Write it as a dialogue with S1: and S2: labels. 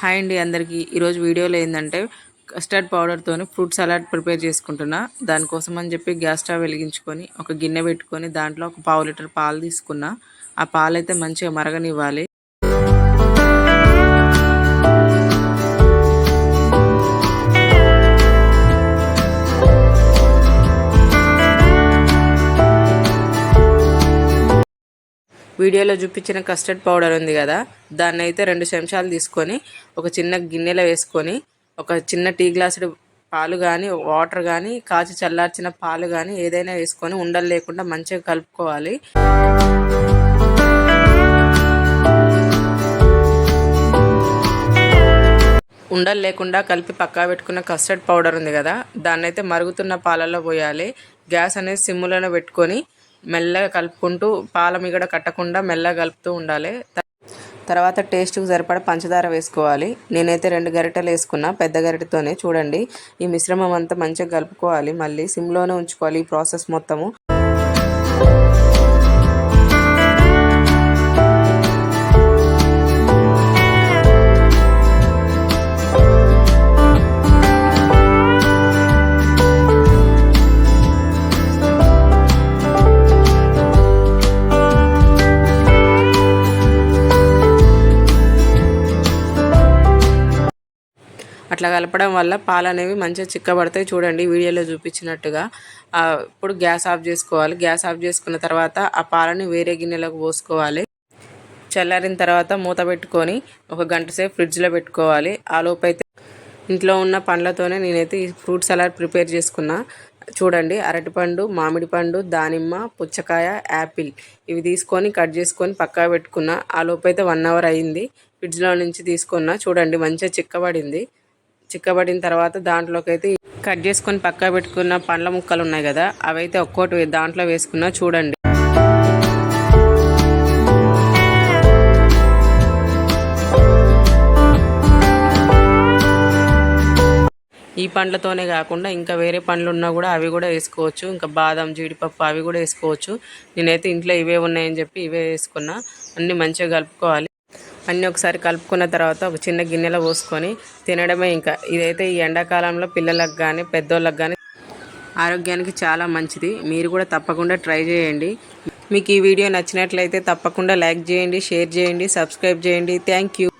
S1: Hi అండి అందరికీ. ఈరోజు వీడియోలో ఏంటంటే కస్టర్డ్ పౌడర్తో ఫ్రూట్ సలాడ్ ప్రిపేర్ చేసుకుంటున్నా. దానికోసం అని చెప్పి గ్యాస్ స్టవ్ వెలిగించుకొని ఒక గిన్నె పెట్టుకొని దాంట్లో ఒక పావు లీటర్ పాలు తీసుకున్నా. ఆ పాలు అయితే మంచిగా మరగనివ్వాలి. వీడియోలో చూపించిన కస్టర్డ్ పౌడర్ ఉంది కదా, దాన్ని అయితే 2 చెంచాలు తీసుకొని ఒక చిన్న గిన్నెలో వేసుకొని ఒక చిన్న టీ గ్లాసుడు పాలు కానీ వాటర్ కానీ కాచి చల్లార్చిన పాలు కానీ ఏదైనా వేసుకొని ఉండలు లేకుండా మంచిగా కలుపుకోవాలి. ఉండలు లేకుండా కలిపి పక్కా పెట్టుకున్న కస్టర్డ్ పౌడర్ ఉంది కదా, దాన్ని అయితే మరుగుతున్న పాలల్లో పోయాలి. గ్యాస్ అనేది సిమ్లోనే పెట్టుకొని మెల్లగా కలుపుకుంటూ పాల మిగడ కట్టకుండా మెల్లగా కలుపుతూ ఉండాలి. తర్వాత టేస్ట్కి సరిపడా పంచదార వేసుకోవాలి. నేనైతే 2 గరిటెలు వేసుకున్నా, పెద్ద గరిటెతోనే. చూడండి, ఈ మిశ్రమం అంతా మంచిగా కలుపుకోవాలి. మళ్ళీ సిమ్లోనే ఉంచుకోవాలి ఈ ప్రాసెస్ మొత్తము. అట్లా కలపడం వల్ల పాలు అనేవి మంచిగా చిక్కబడతాయి. చూడండి వీడియోలో చూపించినట్టుగా. ఇప్పుడు గ్యాస్ ఆఫ్ చేసుకోవాలి. గ్యాస్ ఆఫ్ చేసుకున్న తర్వాత ఆ పాలని వేరే గిన్నెలోకి పోసుకోవాలి. చల్లారిన తర్వాత మూత పెట్టుకొని ఒక గంట సేపు ఫ్రిడ్జ్లో పెట్టుకోవాలి. ఆ లోపు అయితే ఇంట్లో ఉన్న పండ్లతోనే నేనైతే ఈ ఫ్రూట్ సలాడ్ ప్రిపేర్ చేసుకున్నా. చూడండి, అరటిపండు, మామిడి పండు, దానిమ్మ, పుచ్చకాయ, యాపిల్ ఇవి తీసుకొని కట్ చేసుకొని పక్కా పెట్టుకున్నా. ఆ లోపు అయితే 1 అవర్ అయింది. ఫ్రిడ్జ్లో నుంచి తీసుకున్నా. చూడండి, మంచిగా చిక్కబడింది. చిక్కబడిన తర్వాత దాంట్లోకి అయితే కట్ చేసుకొని పక్కా పెట్టుకున్న పండ్ల ముక్కలు ఉన్నాయి కదా, అవైతే ఒక్కోటి దాంట్లో వేసుకున్నా. చూడండి, ఈ పండ్లతోనే కాకుండా ఇంకా వేరే పండ్లు ఉన్నా కూడా అవి కూడా వేసుకోవచ్చు. ఇంకా బాదం, జీడిపప్పు అవి కూడా వేసుకోవచ్చు. నేనైతే ఇంట్లో ఇవే ఉన్నాయని చెప్పి ఇవే వేసుకున్నా. అన్నీ మంచిగా కలుపుకోవాలి. అన్నీ ఒకసారి కలుపుకున్న తర్వాత ఒక చిన్న గిన్నెలో పోసుకొని తినడమే. ఇంకా ఇదైతే ఈ ఎండాకాలంలో పిల్లలకు కానీ పెద్దోళ్ళకి కానీ ఆరోగ్యానికి చాలా మంచిది. మీరు కూడా తప్పకుండా ట్రై చేయండి. మీకు ఈ వీడియో నచ్చినట్లయితే తప్పకుండా లైక్ చేయండి, షేర్ చేయండి, సబ్స్క్రైబ్ చేయండి. Thank you.